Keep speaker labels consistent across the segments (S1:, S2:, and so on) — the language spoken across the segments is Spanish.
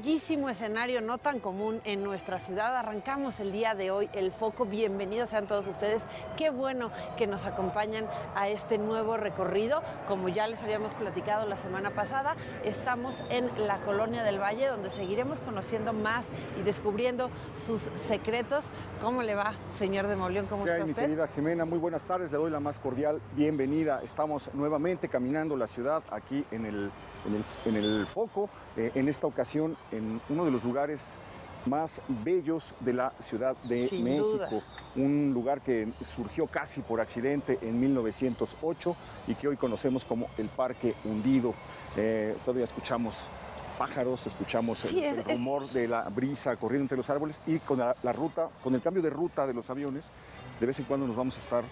S1: bellísimo escenario, no tan común en nuestra ciudad. Arrancamos el día de hoy el foco. Bienvenidos sean todos ustedes. Qué bueno que nos acompañan a este nuevo recorrido. Como ya les habíamos platicado la semana pasada, estamos en la Colonia del Valle, donde seguiremos conociendo más y descubriendo sus secretos. ¿Cómo le va, señor de Mauleón? ¿Cómo está
S2: Mi
S1: usted?
S2: querida Jimena, muy buenas tardes, le doy la más cordial bienvenida. Estamos nuevamente caminando la ciudad aquí en el foco, en esta ocasión en uno de los lugares más bellos de la Ciudad de
S1: Sin
S2: México.
S1: duda.
S2: Un lugar que surgió casi por accidente en 1908 y que hoy conocemos como el Parque Hundido. Todavía escuchamos pájaros, escuchamos el rumor de la brisa corriendo entre los árboles, y con la ruta, con el cambio de ruta de los aviones, de vez en cuando nos vamos a estar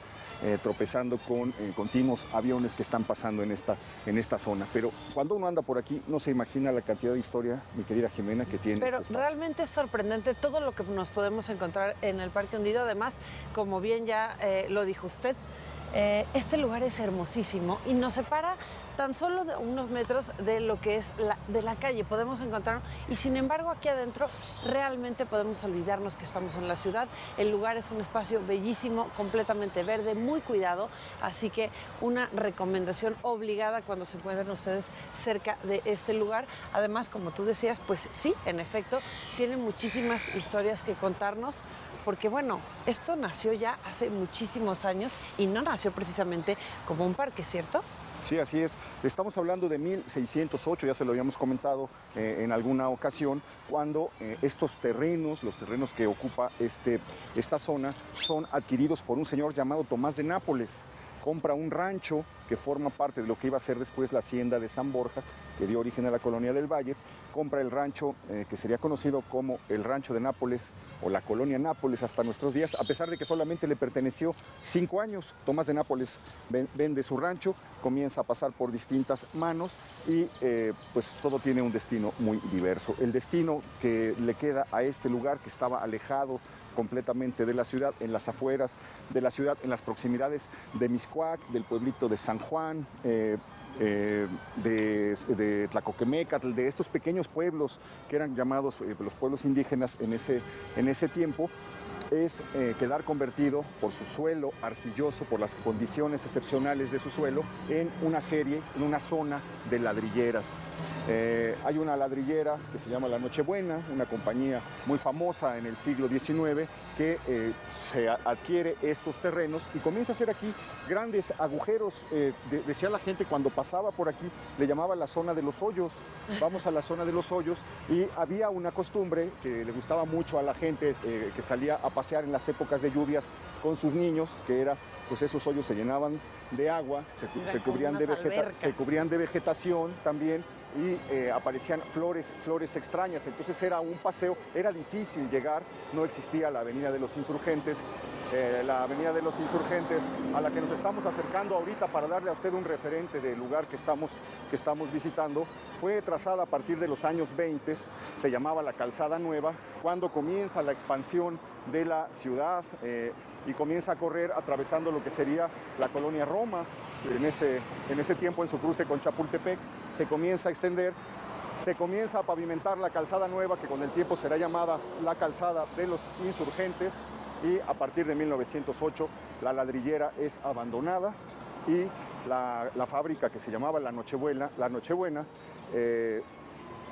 S2: tropezando con continuos aviones que están pasando en esta zona. Pero cuando uno anda por aquí no se imagina la cantidad de historia, mi querida Jimena, que tiene.
S1: Pero realmente es sorprendente todo lo que nos podemos encontrar en el Parque Hundido. Además, como bien ya lo dijo usted, este lugar es hermosísimo y nos separa tan solo de unos metros de lo que es de la calle. Podemos encontrar, y sin embargo aquí adentro realmente podemos olvidarnos que estamos en la ciudad. El lugar es un espacio bellísimo, completamente verde, muy cuidado, así que una recomendación obligada cuando se encuentren ustedes cerca de este lugar. Además, como tú decías, pues sí, en efecto, tiene muchísimas historias que contarnos, porque bueno, esto nació ya hace muchísimos años y no nació precisamente como un parque, ¿cierto?
S2: Sí, así es. Estamos hablando de 1608, ya se lo habíamos comentado en alguna ocasión, cuando estos terrenos, los terrenos que ocupa esta zona, son adquiridos por un señor llamado Tomás de Nápoles. Compra un rancho que forma parte de lo que iba a ser después la hacienda de San Borja, que dio origen a la Colonia del Valle. Compra el rancho que sería conocido como el Rancho de Nápoles o la Colonia Nápoles hasta nuestros días, a pesar de que solamente le perteneció 5 años. Tomás de Nápoles vende su rancho, comienza a pasar por distintas manos y pues todo tiene un destino muy diverso. El destino que le queda a este lugar, que estaba alejado completamente de la ciudad, en las afueras de la ciudad, en las proximidades de Mixcoac, del pueblito de San Juan, de Tlacoquemécatl, de estos pequeños pueblos que eran llamados los pueblos indígenas en ese tiempo, es quedar convertido por su suelo arcilloso, por las condiciones excepcionales de su suelo, en una zona de ladrilleras. Hay una ladrillera que se llama La Nochebuena, una compañía muy famosa en el siglo XIX, que se adquiere estos terrenos y comienza a hacer aquí grandes agujeros. Decía la gente cuando pasaba por aquí, le llamaba la zona de los hoyos. Vamos a la zona de los hoyos, y había una costumbre que le gustaba mucho a la gente que salía a pasear en las épocas de lluvias con sus niños, que era, pues esos hoyos se llenaban de agua, se cubrían de vegetación también, y aparecían flores extrañas. Entonces era un paseo, era difícil llegar, no existía la Avenida de los Insurgentes. La Avenida de los Insurgentes, a la que nos estamos acercando ahorita para darle a usted un referente del lugar que estamos visitando, fue trazada a partir de los años 20, se llamaba la Calzada Nueva, cuando comienza la expansión de la ciudad y comienza a correr atravesando lo que sería la colonia Roma. En ese tiempo, en su cruce con Chapultepec, se comienza a extender, se comienza a pavimentar la Calzada Nueva, que con el tiempo será llamada la Calzada de los Insurgentes, y a partir de 1908 la ladrillera es abandonada y la fábrica, que se llamaba La Nochebuena,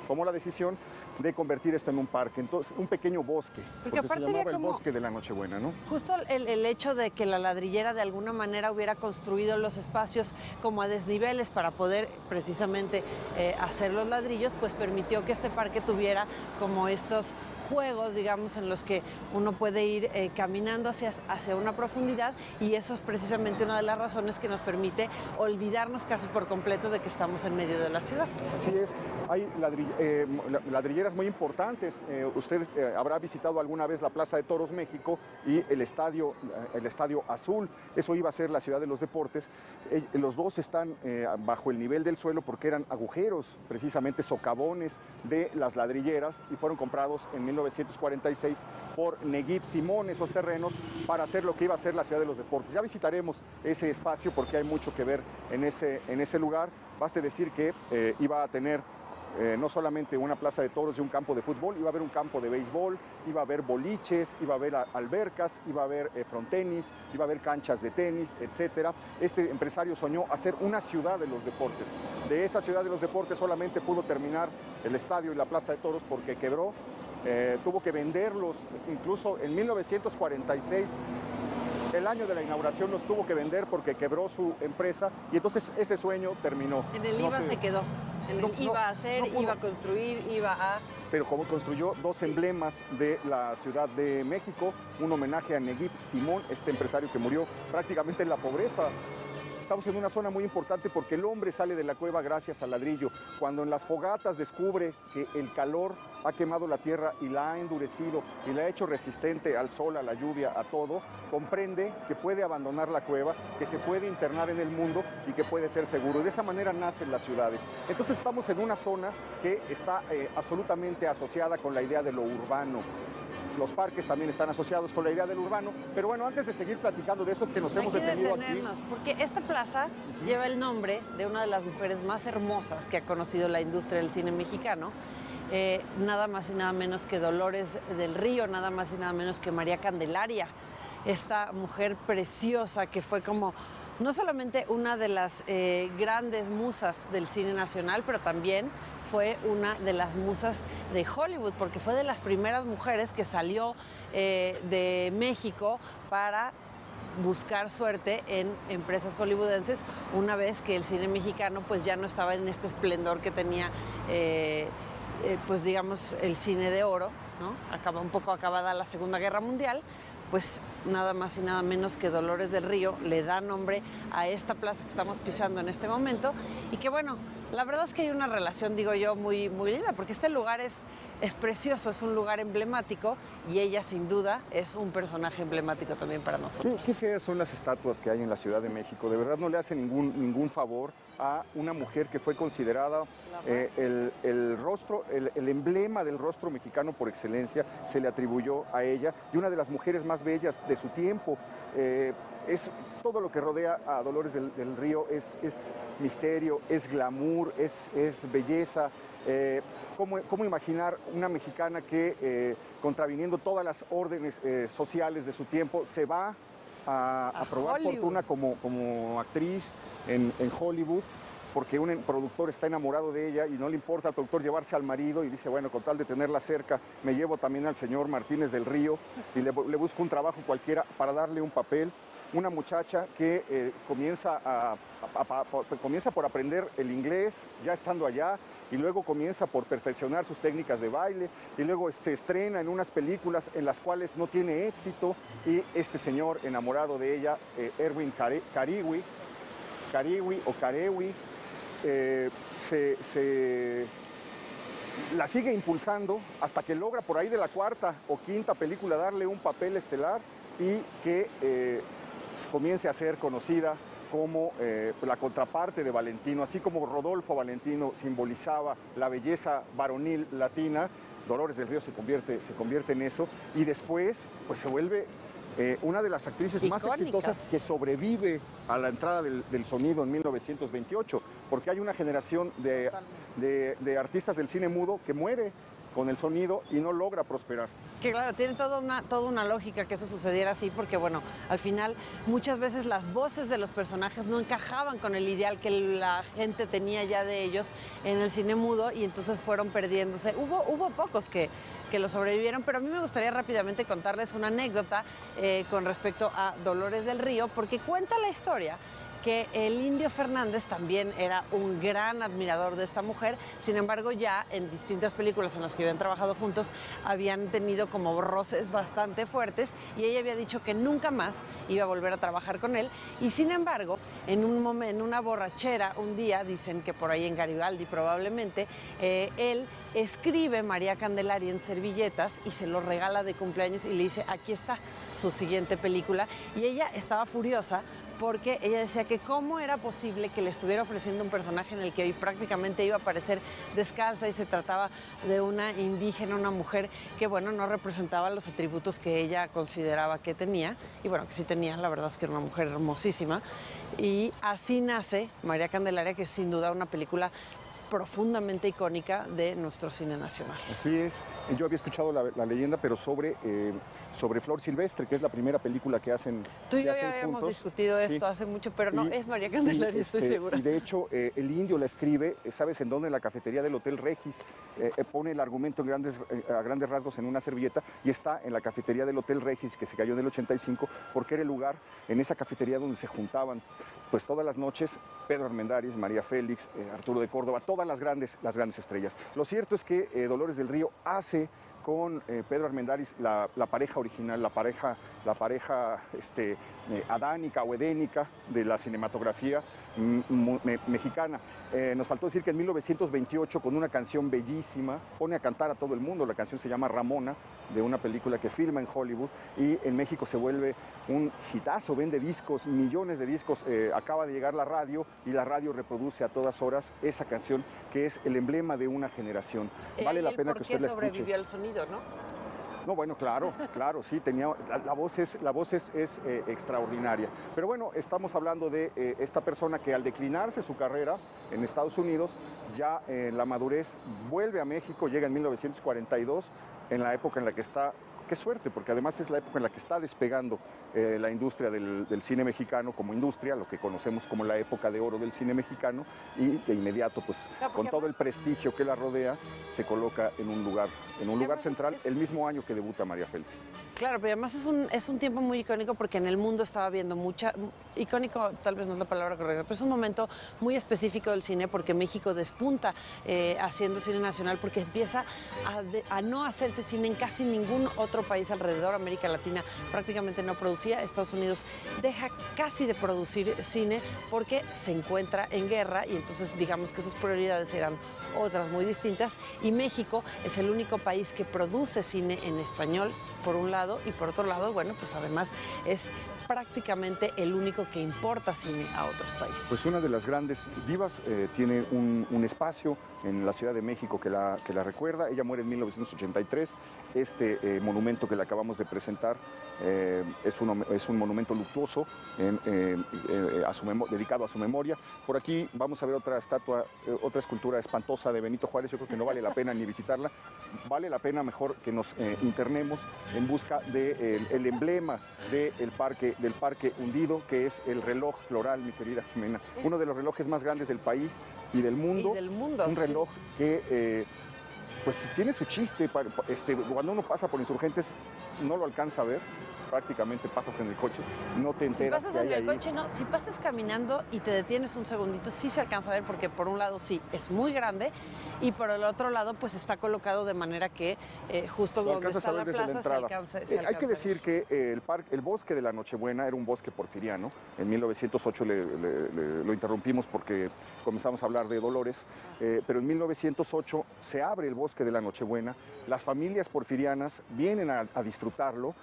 S2: tomó la decisión de convertir esto en un parque, entonces un pequeño bosque, porque se llamaba el Bosque de La Nochebuena, ¿no?
S1: Justo el hecho de que la ladrillera de alguna manera hubiera construido los espacios como a desniveles para poder precisamente hacer los ladrillos, pues permitió que este parque tuviera como estos juegos, digamos, en los que uno puede ir caminando hacia una profundidad, y eso es precisamente una de las razones que nos permite olvidarnos casi por completo de que estamos en medio de la ciudad.
S2: Así es, hay ladrilleras muy importantes. Usted habrá visitado alguna vez la Plaza de Toros México y el Estadio Azul. Eso iba a ser la ciudad de los deportes. Los dos están bajo el nivel del suelo porque eran agujeros, precisamente socavones de las ladrilleras, y fueron comprados en 1946 por Neguib Simón esos terrenos para hacer lo que iba a ser la ciudad de los deportes. Ya visitaremos ese espacio porque hay mucho que ver en ese lugar. Baste decir que iba a tener no solamente una plaza de toros y un campo de fútbol, iba a haber un campo de béisbol, iba a haber boliches, iba a haber albercas, iba a haber frontenis, iba a haber canchas de tenis, etcétera. Este empresario soñó hacer una ciudad de los deportes. De esa ciudad de los deportes solamente pudo terminar el estadio y la plaza de toros porque quebró. Tuvo que venderlos, incluso en 1946, el año de la inauguración los tuvo que vender porque quebró su empresa y entonces ese sueño terminó.
S1: En el IVA se quedó, en el iba a hacer,
S2: no
S1: iba a construir, iba a...
S2: Pero como construyó dos emblemas de la Ciudad de México, un homenaje a Neguit Simón, este empresario que murió prácticamente en la pobreza. Estamos en una zona muy importante porque el hombre sale de la cueva gracias al ladrillo. Cuando en las fogatas descubre que el calor ha quemado la tierra y la ha endurecido y la ha hecho resistente al sol, a la lluvia, a todo, comprende que puede abandonar la cueva, que se puede internar en el mundo y que puede ser seguro. Y de esa manera nacen las ciudades. Entonces estamos en una zona que está absolutamente asociada con la idea de lo urbano. Los parques también están asociados con la idea del urbano, pero bueno, antes de seguir platicando de eso es que nos hemos detenido aquí.
S1: Porque esta plaza lleva el nombre de una de las mujeres más hermosas que ha conocido la industria del cine mexicano, nada más y nada menos que Dolores del Río, nada más y nada menos que María Candelaria, esta mujer preciosa que fue como no solamente una de las grandes musas del cine nacional, pero también fue una de las musas de Hollywood, porque fue de las primeras mujeres que salió de México para buscar suerte en empresas hollywoodenses, una vez que el cine mexicano pues ya no estaba en este esplendor que tenía pues digamos el cine de oro, ¿no? Un poco acabada la Segunda Guerra Mundial, pues nada más y nada menos que Dolores del Río le da nombre a esta plaza que estamos pisando en este momento y que bueno, la verdad es que hay una relación, digo yo, muy linda, porque este lugar es precioso, es un lugar emblemático y ella sin duda es un personaje emblemático también para nosotros.
S2: Qué feas son las estatuas que hay en la Ciudad de México, de verdad no le hace ningún favor a una mujer que fue considerada el rostro, el emblema del rostro mexicano por excelencia, se le atribuyó a ella y una de las mujeres más bellas de su tiempo. Es todo lo que rodea a Dolores del Río es misterio, es glamour, es belleza. ¿Cómo imaginar una mexicana que, contraviniendo todas las órdenes sociales de su tiempo, se va a probar
S1: Hollywood.
S2: fortuna como actriz en Hollywood? Porque un productor está enamorado de ella y no le importa al productor llevarse al marido y dice, bueno, con tal de tenerla cerca, me llevo también al señor Martínez del Río y le busco un trabajo cualquiera para darle un papel. Una muchacha que comienza por aprender el inglés ya estando allá y luego comienza por perfeccionar sus técnicas de baile y luego se estrena en unas películas en las cuales no tiene éxito y este señor enamorado de ella, Erwin Carewi, la sigue impulsando hasta que logra por ahí de la cuarta o quinta película darle un papel estelar y que comience a ser conocida como la contraparte de Valentino, así como Rodolfo Valentino simbolizaba la belleza varonil latina, Dolores del Río se convierte en eso y después pues se vuelve una de las actrices más exitosas que sobrevive a la entrada del sonido en 1928, porque hay una generación de artistas del cine mudo que muere con el sonido y no logra prosperar.
S1: Que claro, tiene toda una lógica que eso sucediera así, porque bueno, al final muchas veces las voces de los personajes no encajaban con el ideal que la gente tenía ya de ellos en el cine mudo y entonces fueron perdiéndose. Hubo pocos que lo sobrevivieron, pero a mí me gustaría rápidamente contarles una anécdota con respecto a Dolores del Río, porque cuenta la historia que el Indio Fernández también era un gran admirador de esta mujer, sin embargo ya en distintas películas en las que habían trabajado juntos habían tenido como roces bastante fuertes y ella había dicho que nunca más iba a volver a trabajar con él y sin embargo en una borrachera un día, dicen que por ahí en Garibaldi probablemente, él escribe María Candelaria en servilletas y se lo regala de cumpleaños y le dice aquí está su siguiente película y ella estaba furiosa porque ella decía que cómo era posible que le estuviera ofreciendo un personaje en el que prácticamente iba a aparecer descalza y se trataba de una indígena, una mujer que bueno, no representaba los atributos que ella consideraba que tenía y bueno, que sí tenía, la verdad es que era una mujer hermosísima y así nace María Candelaria, que es sin duda una película profundamente icónica de nuestro cine nacional.
S2: Así es. Yo había escuchado la leyenda, pero sobre Flor Silvestre, que es la primera película que hacen.
S1: Tú y yo
S2: hacen
S1: ya habíamos
S2: juntos.
S1: discutido esto hace mucho, pero no, es María Candelaria, estoy segura.
S2: Y de hecho, el Indio la escribe, ¿sabes en dónde? En la cafetería del Hotel Regis. Pone el argumento a grandes rasgos en una servilleta y está en la cafetería del Hotel Regis, que se cayó en el 85, porque era el lugar, en esa cafetería donde se juntaban, pues todas las noches, Pedro Armendáriz, María Félix, Arturo de Córdoba, todas las grandes estrellas. Lo cierto es que Dolores del Río hace con Pedro Armendáriz la pareja original, la pareja adánica o edénica de la cinematografía mexicana. Nos faltó decir que en 1928, con una canción bellísima, pone a cantar a todo el mundo. La canción se llama Ramona, de una película que filma en Hollywood, y en México se vuelve un hitazo, vende discos, millones de discos. Acaba de llegar la radio y la radio reproduce a todas horas esa canción, que es el emblema de una generación. Vale la pena que usted la escuche.
S1: ¿Por qué sobrevivió el sonido, no?
S2: No, bueno, claro, sí, tenía, la voz es extraordinaria. Pero bueno, estamos hablando de esta persona que al declinarse su carrera en Estados Unidos, ya en la madurez, vuelve a México, llega en 1942, en la época en la que está. Qué suerte, porque además es la época en la que está despegando la industria del cine mexicano como industria, lo que conocemos como la época de oro del cine mexicano, y de inmediato, pues, con todo el prestigio que la rodea, se coloca en un lugar central, el mismo año que debuta María Félix.
S1: Claro, pero además es un tiempo muy icónico porque en el mundo estaba habiendo icónico tal vez no es la palabra correcta, pero es un momento muy específico del cine porque México despunta haciendo cine nacional, porque empieza a no hacerse cine en casi ningún otro país alrededor. América Latina prácticamente no producía, Estados Unidos deja casi de producir cine porque se encuentra en guerra y entonces digamos que sus prioridades eran otras muy distintas, y México es el único país que produce cine en español, por un lado, y por otro lado, bueno, pues además es prácticamente el único que importa cine a otros países.
S2: Pues una de las grandes divas tiene un espacio en la Ciudad de México que la recuerda. Ella muere en 1983. Este monumento que le acabamos de presentar es un monumento luctuoso dedicado a su memoria. Por aquí vamos a ver otra estatua, otra escultura espantosa de Benito Juárez. Yo creo que no vale la pena ni visitarla. Vale la pena mejor que nos internemos en busca del emblema del Parque Hundido, que es el reloj floral, mi querida Jimena. Uno de los relojes más grandes del país y del mundo. Un reloj que, pues tiene su chiste. Cuando uno pasa por Insurgentes, no lo alcanza a ver. Prácticamente pasas en el coche, no te enteras que hay ahí.
S1: Si pasas en el coche, no. Si pasas caminando y te detienes un segundito, sí se alcanza a ver, porque por un lado sí, es muy grande, y por el otro lado, pues está colocado de manera que justo donde está la plaza se alcanza.
S2: Hay que decir que el bosque de la Nochebuena era un bosque porfiriano. En 1908 lo interrumpimos porque comenzamos a hablar de Dolores, pero en 1908 se abre el bosque de la Nochebuena. Las familias porfirianas vienen a disfrutarlo.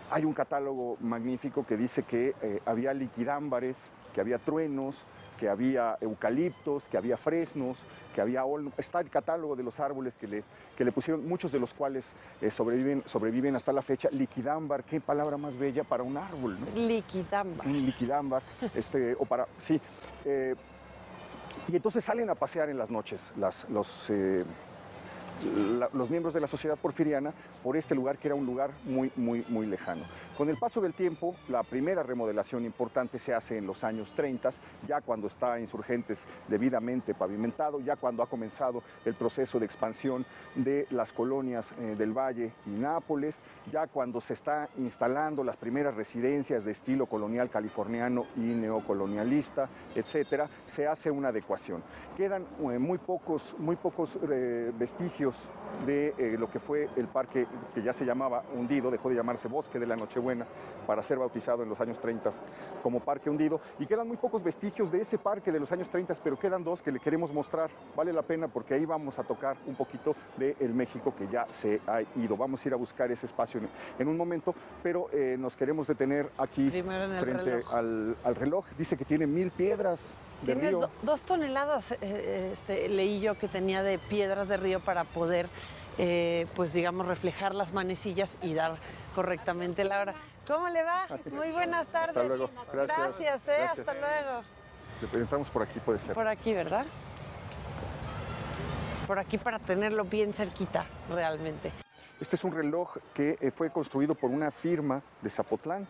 S2: Hay un catálogo magnífico que dice que había liquidámbares, que había truenos, que había eucaliptos, que había fresnos, que había olmos. Está el catálogo de los árboles que le pusieron, muchos de los cuales sobreviven hasta la fecha. Liquidámbar, qué palabra más bella para un árbol, ¿no?
S1: Liquidámbar.
S2: Un liquidámbar, sí. Y entonces salen a pasear en las noches los miembros de la sociedad porfiriana por este lugar, que era un lugar muy, muy, muy lejano. Con el paso del tiempo, la primera remodelación importante se hace en los años 30, ya cuando está Insurgentes debidamente pavimentado, ya cuando ha comenzado el proceso de expansión de las colonias del Valle y Nápoles, ya cuando se está instalando las primeras residencias de estilo colonial californiano y neocolonialista, etcétera, se hace una adecuación. Quedan muy pocos vestigios de lo que fue el parque, que ya se llamaba Hundido, dejó de llamarse Bosque de la Nochebuena para ser bautizado en los años 30 como Parque Hundido, y quedan muy pocos vestigios de ese parque de los años 30, pero quedan dos que le queremos mostrar. Vale la pena porque ahí vamos a tocar un poquito del México que ya se ha ido. Vamos a ir a buscar ese espacio en un momento, pero nos queremos detener aquí frente al reloj. Dice que tiene 1000 piedras de río.
S1: 2 toneladas, leí yo, que tenía de piedras de río para poder, pues digamos, reflejar las manecillas y dar correctamente la hora. ¿Cómo le va? Muy buenas tardes.
S2: Hasta luego.
S1: Gracias. Hasta luego.
S2: Entramos por aquí, puede ser.
S1: Por aquí, ¿verdad? por aquí para tenerlo bien cerquita, realmente.
S2: Este es un reloj que fue construido por una firma de Zapotlán,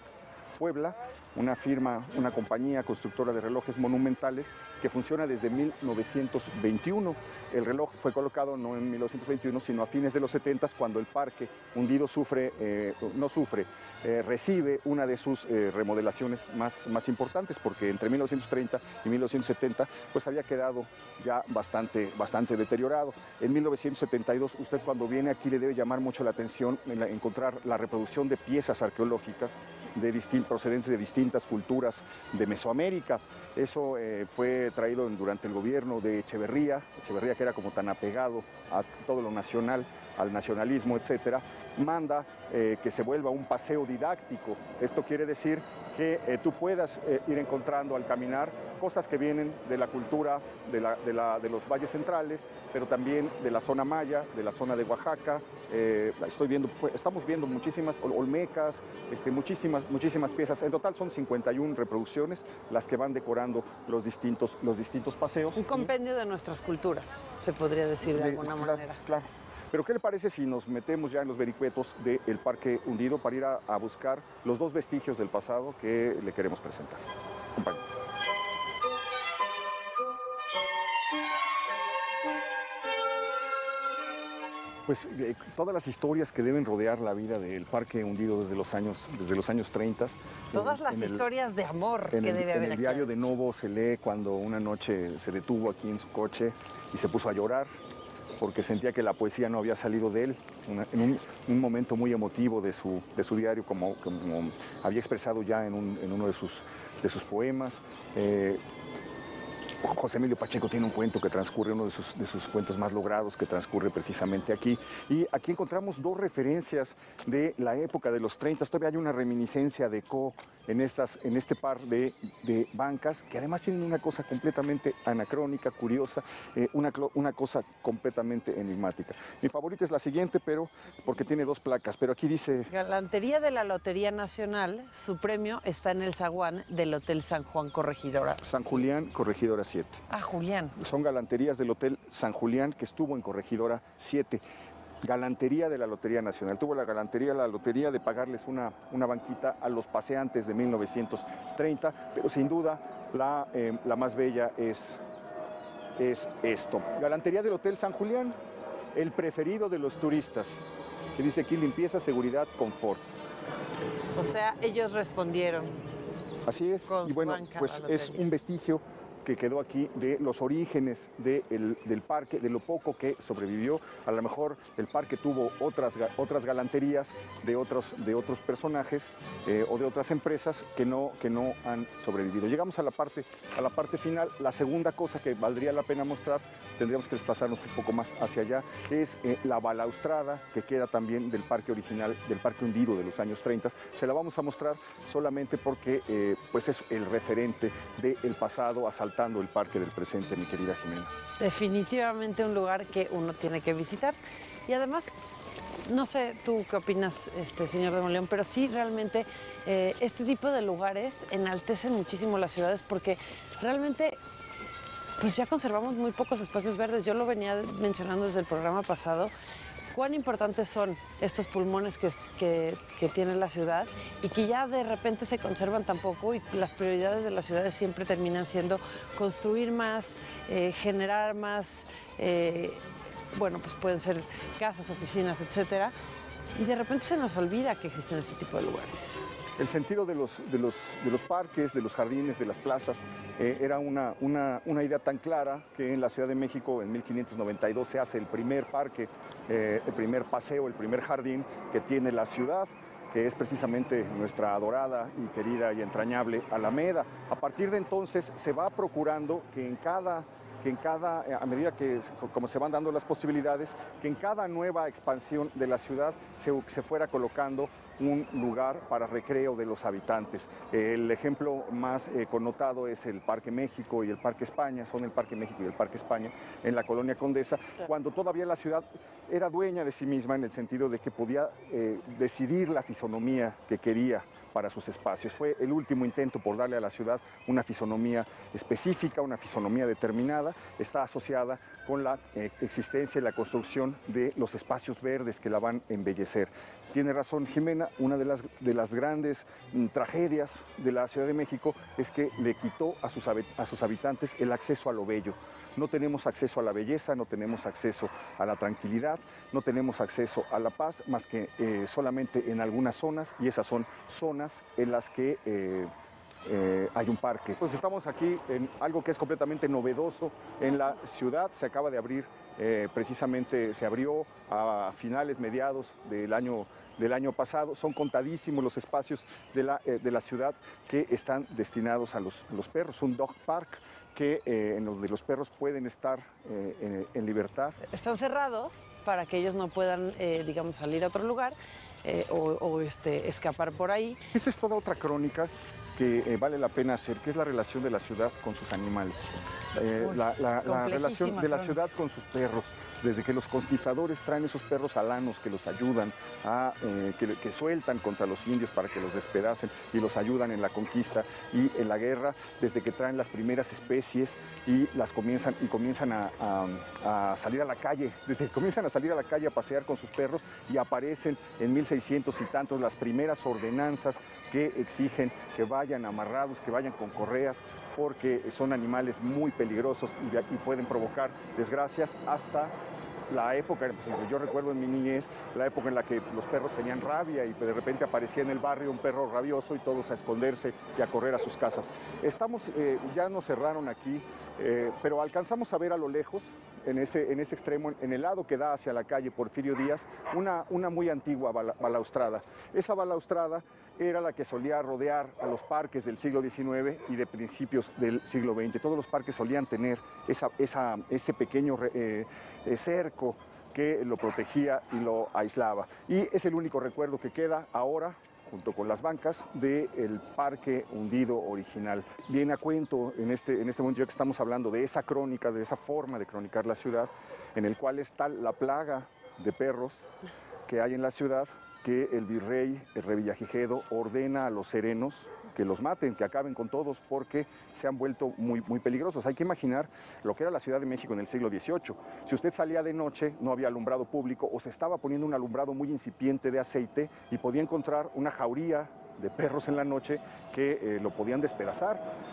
S2: Puebla, una compañía constructora de relojes monumentales que funciona desde 1921. El reloj fue colocado no en 1921, sino a fines de los 70, cuando el Parque Hundido recibe una de sus remodelaciones más importantes, porque entre 1930 y 1970 pues había quedado ya bastante deteriorado. En 1972, usted cuando viene aquí le debe llamar mucho la atención encontrar la reproducción de piezas arqueológicas procedentes de distintas culturas de Mesoamérica. Eso fue traído durante el gobierno de Echeverría, que era como tan apegado a todo lo nacional, al nacionalismo, etcétera, manda que se vuelva un paseo didáctico. Esto quiere decir que tú puedas ir encontrando al caminar cosas que vienen de la cultura de los valles centrales, pero también de la zona maya, de la zona de Oaxaca. Estamos viendo muchísimas olmecas, muchísimas piezas. En total son 51 reproducciones las que van decorando los distintos paseos.
S1: Un compendio de nuestras culturas, se podría decir de alguna manera.
S2: Claro. Pero ¿qué le parece si nos metemos ya en los vericuetos del Parque Hundido para ir a buscar los dos vestigios del pasado que le queremos presentar? Acompáñenos. Pues todas las historias que deben rodear la vida del Parque Hundido desde los años 30.
S1: Todas las historias de amor que debe haber aquí.
S2: En el diario de Novo se lee cuando una noche se detuvo aquí en su coche y se puso a llorar porque sentía que la poesía no había salido de él, en un momento muy emotivo de su diario, como había expresado ya en uno de sus poemas. José Emilio Pacheco tiene un cuento que transcurre, uno de sus cuentos más logrados, que transcurre precisamente aquí. Y aquí encontramos dos referencias de la época de los 30. Todavía hay una reminiscencia de Co en este par de bancas, que además tienen una cosa completamente anacrónica, curiosa, una cosa completamente enigmática. Mi favorita es la siguiente, pero porque tiene dos placas, pero aquí dice...
S1: Galantería de la Lotería Nacional, su premio está en el zaguán del Hotel San Juan Corregidora.
S2: San Julián, Corregidora 7.
S1: Ah, Julián.
S2: Son galanterías del Hotel San Julián, que estuvo en Corregidora 7. Galantería de la Lotería Nacional. Tuvo la galantería, la lotería de pagarles una banquita a los paseantes de 1930, pero sin duda la más bella es esto. Galantería del Hotel San Julián, el preferido de los turistas, que dice aquí limpieza, seguridad, confort.
S1: O sea, ellos respondieron.
S2: Así es, y bueno, pues es un vestigio que quedó aquí de los orígenes del parque, de lo poco que sobrevivió. A lo mejor el parque tuvo otras galanterías de otros personajes o de otras empresas que no han sobrevivido. Llegamos a la parte final. La segunda cosa que valdría la pena mostrar, tendríamos que desplazarnos un poco más hacia allá, es la balaustrada que queda también del parque original, del Parque Hundido de los años 30. Se la vamos a mostrar solamente porque pues es el referente del pasado asaltando el parque del presente, mi querida Jimena.
S1: Definitivamente un lugar que uno tiene que visitar. Y además, no sé tú qué opinas, señor de Monleón, pero sí realmente este tipo de lugares enaltecen muchísimo las ciudades porque realmente pues ya conservamos muy pocos espacios verdes. Yo lo venía mencionando desde el programa pasado. Cuán importantes son estos pulmones que tiene la ciudad y que ya de repente se conservan tan poco, y las prioridades de las ciudades siempre terminan siendo construir más, generar más, bueno, pues pueden ser casas, oficinas, etcétera, y de repente se nos olvida que existen este tipo de lugares.
S2: El sentido de los parques, de los jardines, de las plazas, era una idea tan clara que en la Ciudad de México en 1592 se hace el primer parque, el primer paseo, el primer jardín que tiene la ciudad, que es precisamente nuestra adorada y querida y entrañable Alameda. A partir de entonces se va procurando que a medida que como se van dando las posibilidades, que en cada nueva expansión de la ciudad se fuera colocando un lugar para recreo de los habitantes. El ejemplo más connotado es el Parque México y el Parque España, son el Parque México y el Parque España en la Colonia Condesa, cuando todavía la ciudad era dueña de sí misma en el sentido de que podía decidir la fisonomía que quería para sus espacios. Fue el último intento por darle a la ciudad una fisonomía específica, una fisonomía determinada. Está asociada con la existencia y la construcción de los espacios verdes que la van a embellecer. Tiene razón Jimena, una de las grandes tragedias de la Ciudad de México es que le quitó a sus habitantes el acceso a lo bello. No tenemos acceso a la belleza, no tenemos acceso a la tranquilidad, no tenemos acceso a la paz, más que solamente en algunas zonas, y esas son zonas en las que hay un parque. Pues estamos aquí en algo que es completamente novedoso en la ciudad. Se acaba de abrir, precisamente se abrió a finales, mediados del año pasado. Son contadísimos los espacios de la ciudad que están destinados a los perros. Un dog park en donde los perros pueden estar en libertad.
S1: Están cerrados para que ellos no puedan, digamos, salir a otro lugar o escapar por ahí.
S2: Esa es toda otra crónica que vale la pena hacer, que es la relación de la ciudad con sus animales, la relación de la ciudad con sus perros, desde que los conquistadores traen esos perros alanos que los ayudan, que sueltan contra los indios para que los despedacen y los ayudan en la conquista y en la guerra, desde que traen las primeras especies y comienzan a salir a la calle, desde que comienzan a salir a la calle a pasear con sus perros, y aparecen en 1600 y tantos las primeras ordenanzas que exigen que vayan amarrados, que vayan con correas, porque son animales muy peligrosos y pueden provocar desgracias, hasta la época, yo recuerdo en mi niñez, la época en la que los perros tenían rabia y de repente aparecía en el barrio un perro rabioso y todos a esconderse y a correr a sus casas. Ya nos cerraron aquí, pero alcanzamos a ver a lo lejos, en ese extremo, en el lado que da hacia la calle Porfirio Díaz, una muy antigua balaustrada. Esa balaustrada era la que solía rodear a los parques del siglo XIX y de principios del siglo XX. Todos los parques solían tener ese pequeño cerco que lo protegía y lo aislaba. Y es el único recuerdo que queda ahora, junto con las bancas, del parque hundido original. Viene a cuento en este momento, ya que estamos hablando de esa crónica, de esa forma de cronicar la ciudad, en el cual está la plaga de perros que hay en la ciudad, que el virrey Revillagigedo ordena a los serenos que los maten, que acaben con todos, porque se han vuelto muy, muy peligrosos. Hay que imaginar lo que era la Ciudad de México en el siglo XVIII. Si usted salía de noche, no había alumbrado público, o se estaba poniendo un alumbrado muy incipiente de aceite, y podía encontrar una jauría de perros en la noche que lo podían despedazar.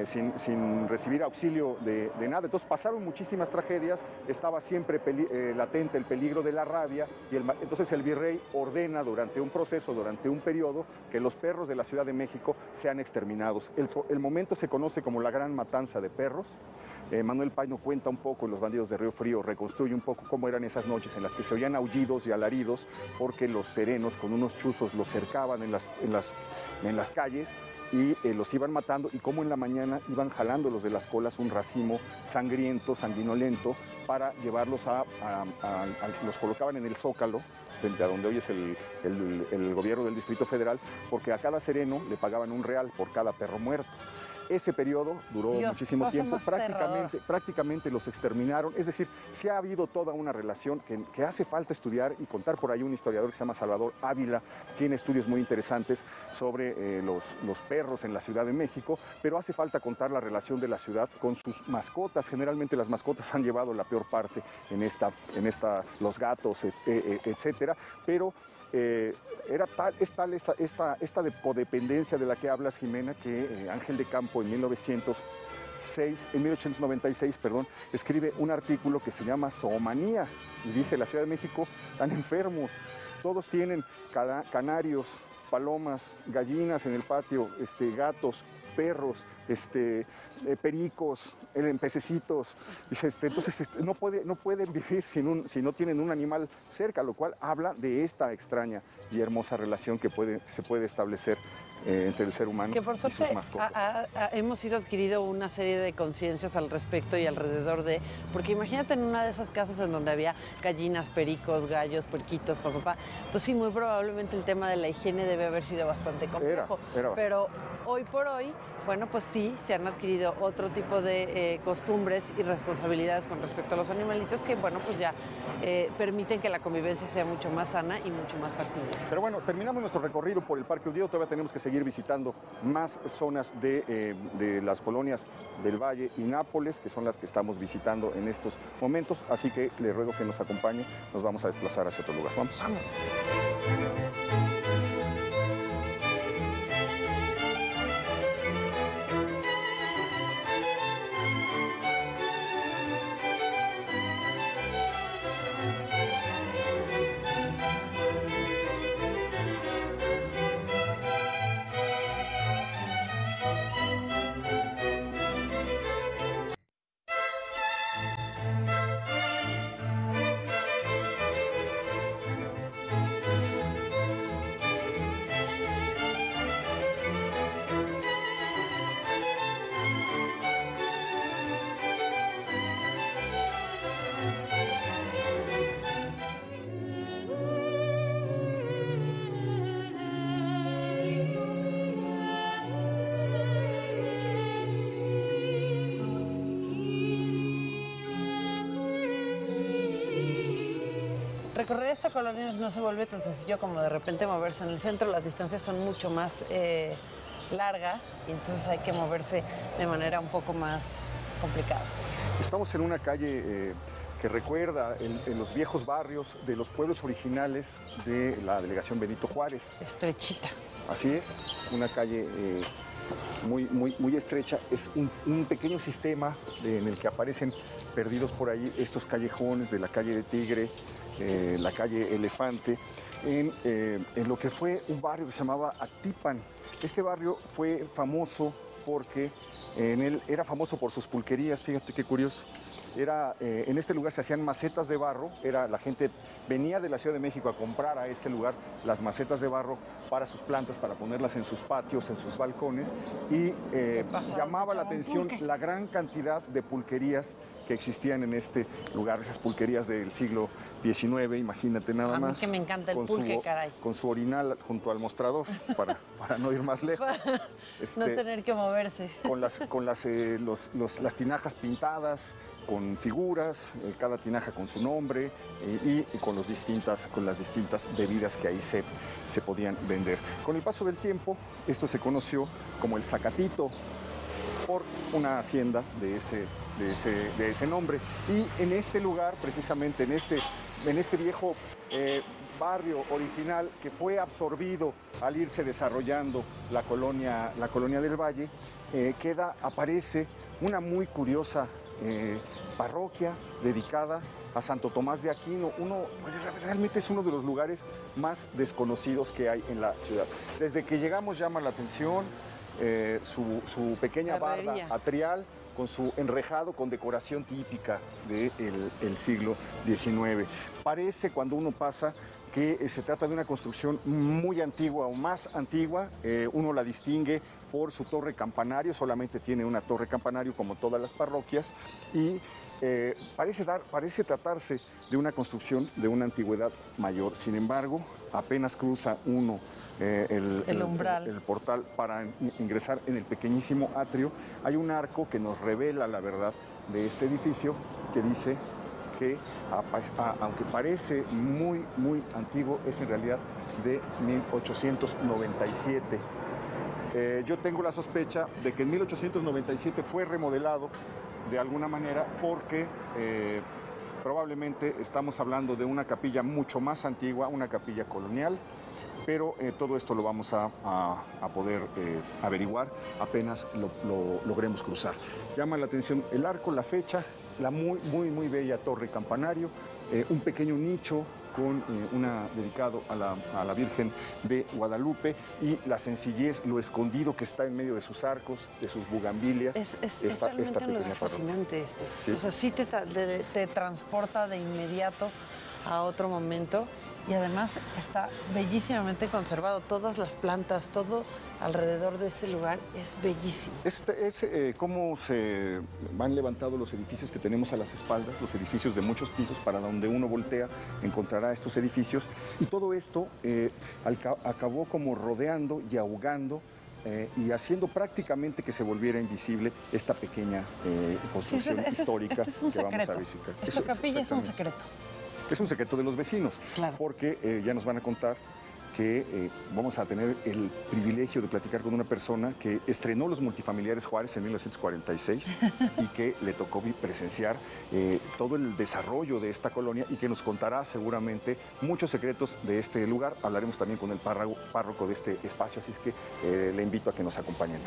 S2: Sin recibir auxilio de nada. Entonces pasaron muchísimas tragedias, estaba siempre latente el peligro de la rabia, y entonces el virrey ordena durante un periodo, que los perros de la Ciudad de México sean exterminados. El momento se conoce como la Gran Matanza de Perros. Manuel Paino cuenta un poco en Los Bandidos de Río Frío, reconstruye un poco cómo eran esas noches en las que se oían aullidos y alaridos, porque los serenos con unos chuzos los cercaban en las calles y los iban matando, y cómo en la mañana iban jalándolos de las colas un racimo sangriento, sanguinolento, para llevarlos los colocaban en el Zócalo, frente a donde hoy es el gobierno del Distrito Federal, porque a cada sereno le pagaban $1 por cada perro muerto. Ese periodo duró muchísimo tiempo, prácticamente los exterminaron. Es decir, sí ha habido toda una relación que hace falta estudiar y contar. Por ahí un historiador que se llama Salvador Ávila tiene estudios muy interesantes sobre los perros en la Ciudad de México, pero hace falta contar la relación de la ciudad con sus mascotas. Generalmente las mascotas han llevado la peor parte los gatos, etcétera, pero esta codependencia de la que hablas, Jimena, que Ángel de Campo en 1896, escribe un artículo que se llama Zoomanía, y dice: la Ciudad de México están enfermos, todos tienen canarios, palomas, gallinas en el patio, gatos, perros, pericos, pececitos. Dice, entonces no pueden vivir si no tienen un animal cerca, lo cual habla de esta extraña y hermosa relación que se puede establecer entre el ser humano
S1: que por
S2: y sus
S1: suerte
S2: mascotas.
S1: hemos ido adquirido una serie de conciencias al respecto y alrededor de, porque imagínate en una de esas casas en donde había gallinas, pericos, gallos, puerquitos, pues sí, muy probablemente el tema de la higiene debe haber sido bastante complejo.
S2: Era.
S1: Pero hoy por hoy bueno, pues sí, se han adquirido otro tipo de costumbres y responsabilidades con respecto a los animalitos que, bueno, pues ya permiten que la convivencia sea mucho más sana y mucho más factible.
S2: Pero bueno, terminamos nuestro recorrido por el Parque Hundido, todavía tenemos que seguir visitando más zonas de las colonias del Valle y Nápoles, que son las que estamos visitando en estos momentos, así que le ruego que nos acompañe, nos vamos a desplazar hacia otro lugar. Vamos.
S1: Vamos. Recorrer esta colonia no se vuelve tan sencillo como de repente moverse en el centro, las distancias son mucho más largas y entonces hay que moverse de manera un poco más complicada.
S2: Estamos en una calle que recuerda en los viejos barrios de los pueblos originales de la delegación Benito Juárez.
S1: Estrechita.
S2: Así es, una calle muy estrecha, es un pequeño sistema en el que aparecen perdidos por ahí estos callejones de la calle de Tigre, la calle Elefante, en lo que fue un barrio que se llamaba Atipan. Este barrio fue famoso porque en él era famoso por sus pulquerías, fíjate qué curioso. En este lugar se hacían macetas de barro, la gente venía de la Ciudad de México a comprar a este lugar las macetas de barro para sus plantas, para ponerlas en sus patios, en sus balcones, y llamaba la atención la gran cantidad de pulquerías que existían en este lugar, esas pulquerías del siglo XIX, imagínate nada más.
S1: A mí que me encanta el pulque, caray.
S2: Con su orinal junto al mostrador, para no ir más lejos.
S1: No tener que moverse.
S2: Con las tinajas pintadas, con figuras, cada tinaja con su nombre y con las distintas bebidas que ahí se podían vender. Con el paso del tiempo, esto se conoció como el Zacatito, por una hacienda de ese nombre. Y en este lugar, precisamente en este viejo barrio original que fue absorbido al irse desarrollando la colonia del Valle, aparece una muy curiosa parroquia dedicada a Santo Tomás de Aquino. Realmente es uno de los lugares más desconocidos que hay en la ciudad. Desde que llegamos llama la atención su pequeña barda atrial con su enrejado con decoración típica del siglo XIX. Parece cuando uno pasa que se trata de una construcción muy antigua o más antigua. Uno la distingue por su torre campanario, solamente tiene una torre campanario como todas las parroquias, y parece tratarse de una construcción de una antigüedad mayor. Sin embargo, apenas cruza uno el umbral, el portal para ingresar en el pequeñísimo atrio, hay un arco que nos revela la verdad de este edificio, que dice que aunque parece muy antiguo, es en realidad de 1897. Yo tengo la sospecha de que en 1897 fue remodelado de alguna manera porque probablemente estamos hablando de una capilla mucho más antigua, una capilla colonial, pero todo esto lo vamos a poder averiguar apenas lo logremos cruzar. Llama la atención el arco, la fecha, la muy bella torre campanario, un pequeño nicho con dedicado a la Virgen de Guadalupe, y la sencillez, lo escondido que está en medio de sus arcos, de sus bugambilias.
S1: Es realmente un lugar fascinante. Sí. O sea, sí te transporta de inmediato a otro momento, y además está bellísimamente conservado. Todas las plantas, todo alrededor de este lugar es bellísimo.
S2: Cómo se van levantando los edificios que tenemos a las espaldas, los edificios de muchos pisos, para donde uno voltea encontrará estos edificios, y todo esto acabó como rodeando y ahogando y haciendo prácticamente que se volviera invisible esta pequeña construcción histórica
S1: este es un
S2: que vamos
S1: secreto.
S2: a visitar.
S1: Esta capilla es un secreto.
S2: Es un secreto de los vecinos,
S1: Claro.
S2: porque ya nos van a contar que vamos a tener el privilegio de platicar con una persona que estrenó los multifamiliares Juárez en 1946 y que le tocó presenciar todo el desarrollo de esta colonia y que nos contará seguramente muchos secretos de este lugar. Hablaremos también con el párroco de este espacio, así es que le invito a que nos acompañen.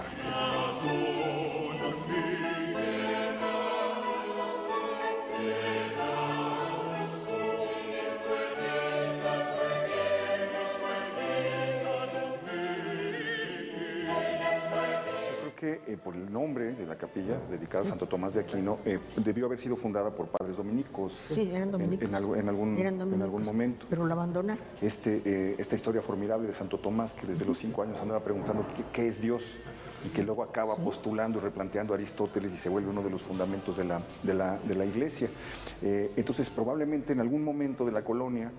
S2: Que por el nombre de la capilla dedicada a Santo Tomás de Aquino debió haber sido fundada por padres dominicos.
S3: Sí, eran dominicos.
S2: En algún momento.
S3: Pero la abandonaron.
S2: Esta historia formidable de Santo Tomás, que desde los 5 años andaba preguntando qué es Dios, y que luego acaba postulando y replanteando a Aristóteles y se vuelve uno de los fundamentos de la Iglesia. Entonces, probablemente en algún momento de la colonia,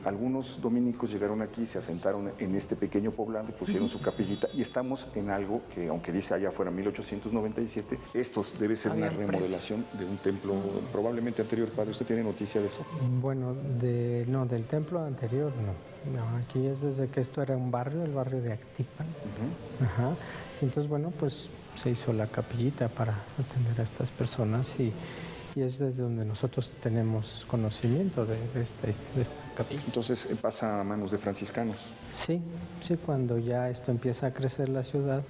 S2: algunos dominicos llegaron aquí, se asentaron en este pequeño poblado y pusieron su capillita, y estamos en algo que, aunque dice allá fuera 1897, estos debe ser una remodelación de un templo probablemente anterior. Padre, ¿usted tiene noticia de eso?
S4: Bueno, no, del templo anterior no, aquí es desde que esto era un barrio, el barrio de Actipan. Ajá. Entonces, bueno, pues se hizo la capillita para atender a estas personas y es desde donde nosotros tenemos conocimiento de esta capilla.
S2: Entonces pasa a manos de franciscanos.
S4: Sí, cuando ya esto empieza a crecer la ciudad,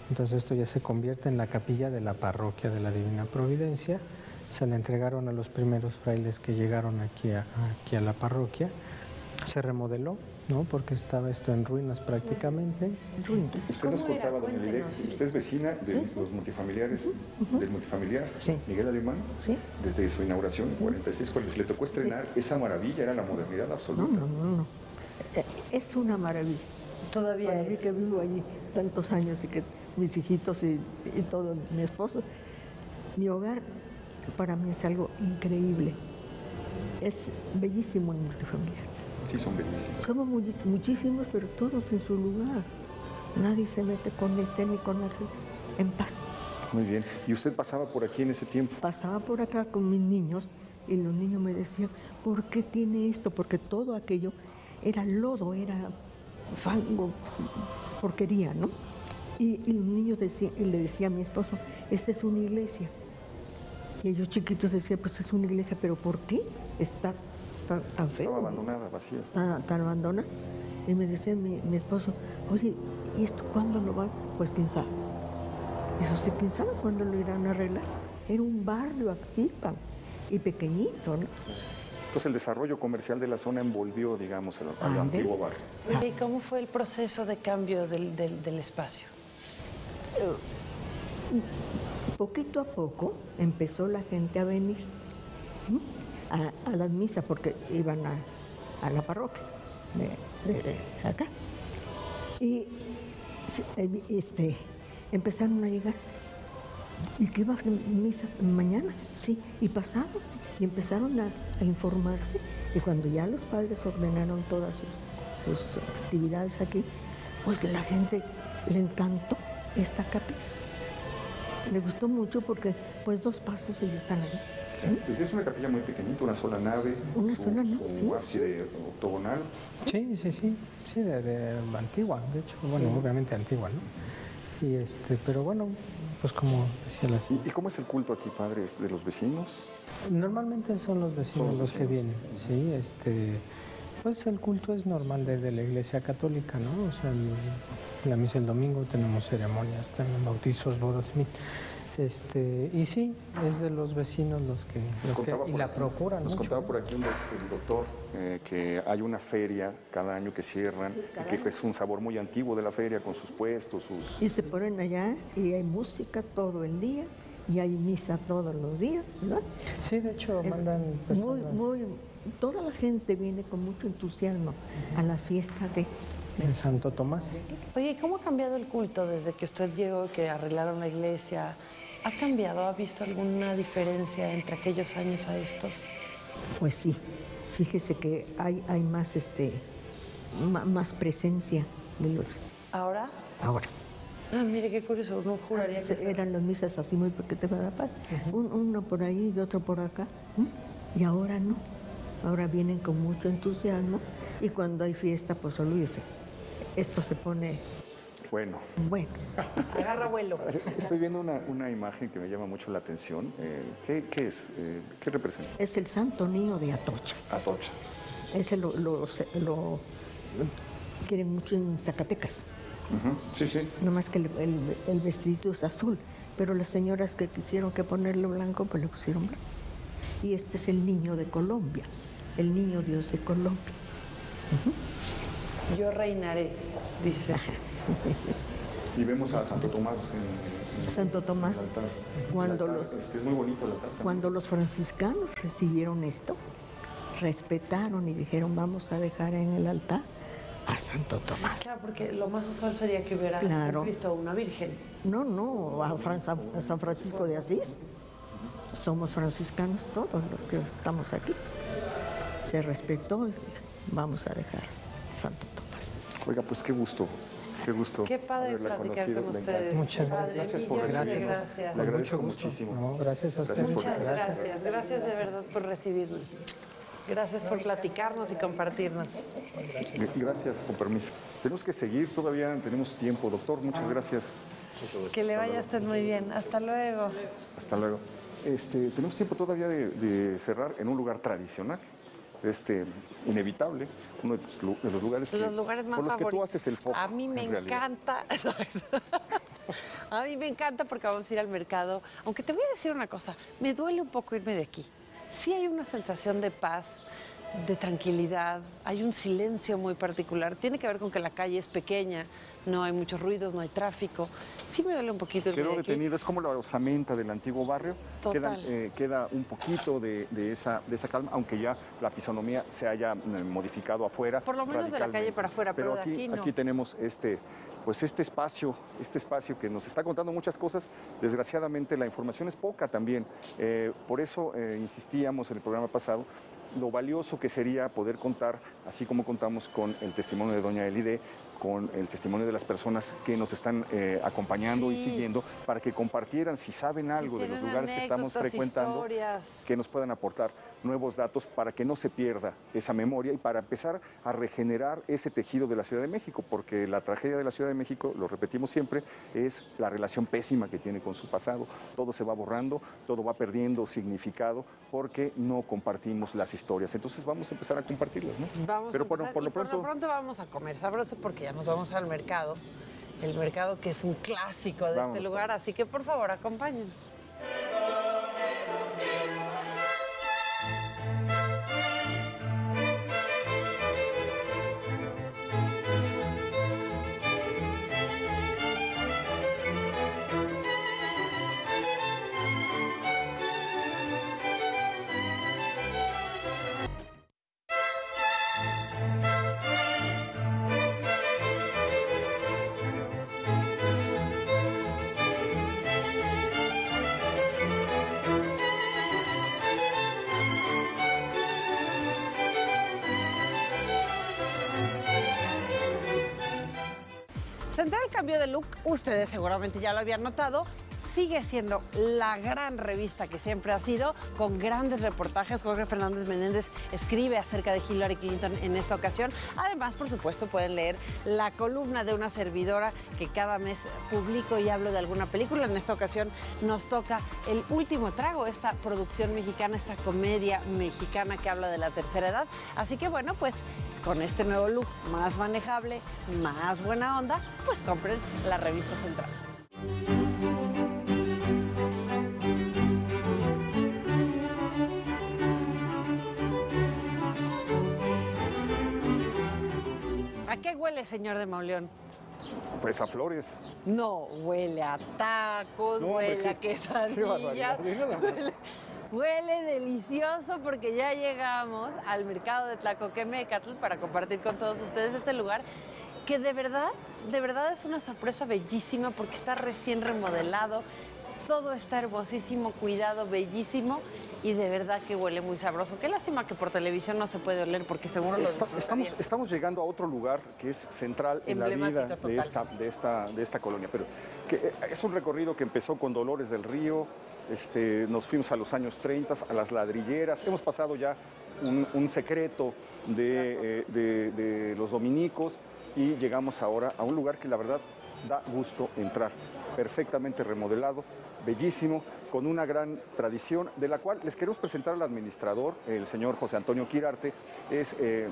S4: entonces esto ya se convierte en la capilla de la parroquia de la Divina Providencia. Se le entregaron a los primeros frailes que llegaron aquí a la parroquia. Se remodeló, ¿no? Porque estaba esto en ruinas prácticamente.
S2: Usted nos contaba, doña Lide, usted es vecina de los multifamiliares, del multifamiliar Miguel Alemán, desde su inauguración en 46, cuando le tocó estrenar esa maravilla, era la modernidad absoluta.
S3: No. Es una maravilla.
S1: Todavía
S3: para mí que vivo allí tantos años y que mis hijitos y todo, mi esposo, mi hogar para mí es algo increíble. Es bellísimo el multifamiliar.
S2: Sí, son bellísimos.
S3: Somos muchísimos, pero todos en su lugar. Nadie se mete con este ni con aquel, en paz.
S2: Muy bien. ¿Y usted pasaba por aquí en ese tiempo?
S3: Pasaba por acá con mis niños y los niños me decían, ¿por qué tiene esto? Porque todo aquello era lodo, era fango, porquería, ¿no? Y los niños le decía a mi esposo, esta es una iglesia. Y ellos chiquitos decían, pues es una iglesia, ¿pero por qué está tan feo?
S2: Estaba abandonada, vacía.
S3: Tan abandonada. Y me decía mi esposo, oye, ¿y esto cuándo lo van? Pues quién sabe. Eso sí, quién sabe cuándo lo irán a arreglar. Era un barrio Actipan y pequeñito, ¿no?
S2: Entonces el desarrollo comercial de la zona envolvió, digamos, al antiguo barrio.
S1: ¿Y cómo fue el proceso de cambio del espacio?
S3: Poquito a poco empezó la gente a venir a las misas porque iban a la parroquia de acá. Y empezaron a llegar. ¿Y qué vas a misa mañana? Sí, y pasado. Y empezaron a informarse. Y cuando ya los padres ordenaron todas sus actividades aquí, pues la gente le encantó esta capilla. Le gustó mucho porque pues 2 pasos y ya están ahí.
S2: Pues es una capilla muy pequeñita, una sola nave.
S3: Una sola nave,
S2: su ábside octogonal.
S4: Sí, de antigua, de hecho, bueno, obviamente antigua, ¿no? Y pero bueno, pues como decía la señora.
S2: ¿Y cómo es el culto aquí, padre? ¿De los vecinos?
S4: Normalmente son los vecinos los que vienen, sí, pues el culto es normal desde la Iglesia Católica, ¿no? O sea, la misa el domingo tenemos ceremonias, también bautizos, bodas, y sí, es de los vecinos los que y la procuran.
S2: Nos contaba por aquí el doctor que hay una feria cada año que cierran, y que es un sabor muy antiguo de la feria con sus puestos,
S3: Y se ponen allá y hay música todo el día y hay misa todos los días, ¿verdad?
S4: Sí, de hecho mandan personas.
S3: Toda la gente viene con mucho entusiasmo a la fiesta de
S4: Santo Tomás.
S1: Oye, ¿cómo ha cambiado el culto desde que usted llegó, que arreglaron la iglesia? ¿Ha cambiado? ¿Ha visto alguna diferencia entre aquellos años a estos?
S3: Pues sí, fíjese que hay más más presencia de los.
S1: ¿Ahora?
S3: Ahora.
S1: Ah, mire qué curioso, no juraría que
S3: Eran las misas así muy pequeñas para la paz. Uno por ahí y otro por acá. Y ahora no. Ahora vienen con mucho entusiasmo y cuando hay fiesta, pues olvídese. Esto se pone
S2: Bueno.
S3: bueno.
S1: agarra vuelo.
S2: Estoy viendo una imagen que me llama mucho la atención. ¿Qué es? ¿Qué representa?
S3: Es el Santo Niño de Atocha.
S2: Atocha.
S3: Ese lo quieren mucho en Zacatecas.
S2: Sí, sí.
S3: Nomás que el vestidito es azul, pero las señoras que quisieron que ponerlo blanco, pues le pusieron blanco. Y este es el niño de Colombia, el niño Dios de Colombia.
S1: Yo reinaré, dice.
S2: Y vemos a Santo Tomás
S3: Santo Tomás,
S2: en el altar.
S3: cuando
S2: El altar, es muy bonito el altar también.
S3: cuando los franciscanos recibieron esto, respetaron y dijeron, vamos a dejar en el altar a Santo Tomás.
S1: Claro, porque lo más usual sería que hubiera
S3: Claro.
S1: un Cristo o una Virgen.
S3: No, a San Francisco de Asís. Somos franciscanos todos los que estamos aquí. Se respetó, vamos a dejar Santo Tomás.
S2: Oiga, pues qué gusto. Qué gusto.
S1: Qué padre
S2: haberla
S1: platicar
S2: conocido.
S1: con
S2: Le
S1: ustedes.
S2: encanta.
S4: Muchas
S1: Padre,
S2: gracias por
S1: millones de
S2: recibirnos.
S1: gracias.
S2: Le agradezco
S4: Mucho gusto.
S2: muchísimo.
S4: No, gracias a ustedes.
S2: Gracias por-
S1: Muchas gracias. Gracias de verdad por recibirnos. Gracias por platicarnos y compartirnos.
S2: Gracias, con permiso. Tenemos que seguir, todavía tenemos tiempo. Doctor, muchas gracias.
S1: Que le vaya a usted muy bien. Hasta luego.
S2: Hasta luego. Tenemos tiempo todavía de cerrar en un lugar tradicional, inevitable, uno de los lugares,
S1: Los lugares más
S2: por los que tú
S1: favoritos.
S2: haces el foco.
S1: A mí me
S2: en realidad.
S1: encanta. A mí me encanta porque vamos a ir al mercado. Aunque te voy a decir una cosa, me duele un poco irme de aquí. Sí hay una sensación de paz, de tranquilidad, hay un silencio muy particular. Tiene que ver con que la calle es pequeña, no hay muchos ruidos, no hay tráfico. Sí me duele un poquito irme
S2: Quedó
S1: de aquí.
S2: detenido, es como la osamenta del antiguo barrio.
S1: Total.
S2: Queda un poquito de esa calma, aunque ya la fisonomía se haya modificado afuera.
S1: Por lo menos de la calle
S2: radicalmente.
S1: para afuera, pero de aquí no.
S2: Aquí tenemos este espacio que nos está contando muchas cosas. Desgraciadamente la información es poca también. Por eso insistíamos en el programa pasado lo valioso que sería poder contar, así como contamos con el testimonio de doña Elide, con el testimonio de las personas que nos están acompañando y siguiendo, para que compartieran, si saben algo de los
S1: tienen
S2: lugares que estamos
S1: anécdotas,
S2: frecuentando,
S1: historias.
S2: que nos puedan aportar nuevos datos para que no se pierda esa memoria y para empezar a regenerar ese tejido de la Ciudad de México, porque la tragedia de la Ciudad de México, lo repetimos siempre, es la relación pésima que tiene con su pasado. Todo se va borrando, todo va perdiendo significado porque no compartimos las historias. Entonces vamos a empezar a compartirlas, ¿no?
S1: Vamos
S2: Pero
S1: a empezar,
S2: por lo
S1: y por lo
S2: pronto...
S1: pronto vamos a comer sabroso porque ya nos vamos al mercado. El mercado que es un clásico de
S2: Vámonos,
S1: este lugar, así que por favor acompáñenos. Central cambio de look, ustedes seguramente ya lo habían notado, sigue siendo la gran revista que siempre ha sido, con grandes reportajes. Jorge Fernández Menéndez escribe acerca de Hillary Clinton en esta ocasión. Además, por supuesto, pueden leer la columna de una servidora que cada mes publico y hablo de alguna película. En esta ocasión nos toca El Último Trago, esta producción mexicana, esta comedia mexicana que habla de la tercera edad. Así que bueno, pues con este nuevo look más manejable, más buena onda, pues compren la revista Central. ¿A qué huele, señor de Mauleón?
S2: Pues a flores.
S1: No, huele a tacos,
S2: No,
S1: huele a
S2: qué
S1: quesadillas,
S2: barbaridad.
S1: huele delicioso porque ya llegamos al mercado de Tlacoquemécatl para compartir con todos ustedes este lugar que de verdad es una sorpresa bellísima porque está recién remodelado, todo está hermosísimo, cuidado, bellísimo y de verdad que huele muy sabroso. Qué lástima que por televisión no se puede oler porque seguro lo disfrutarían.
S2: Estamos llegando a otro lugar que es central en la vida de esta colonia, pero que es un recorrido que empezó con Dolores del Río, nos fuimos a los años 30, a las ladrilleras, hemos pasado ya un secreto de los dominicos y llegamos ahora a un lugar que la verdad da gusto entrar, perfectamente remodelado, bellísimo, con una gran tradición, de la cual les queremos presentar al administrador, el señor José Antonio Quirarte.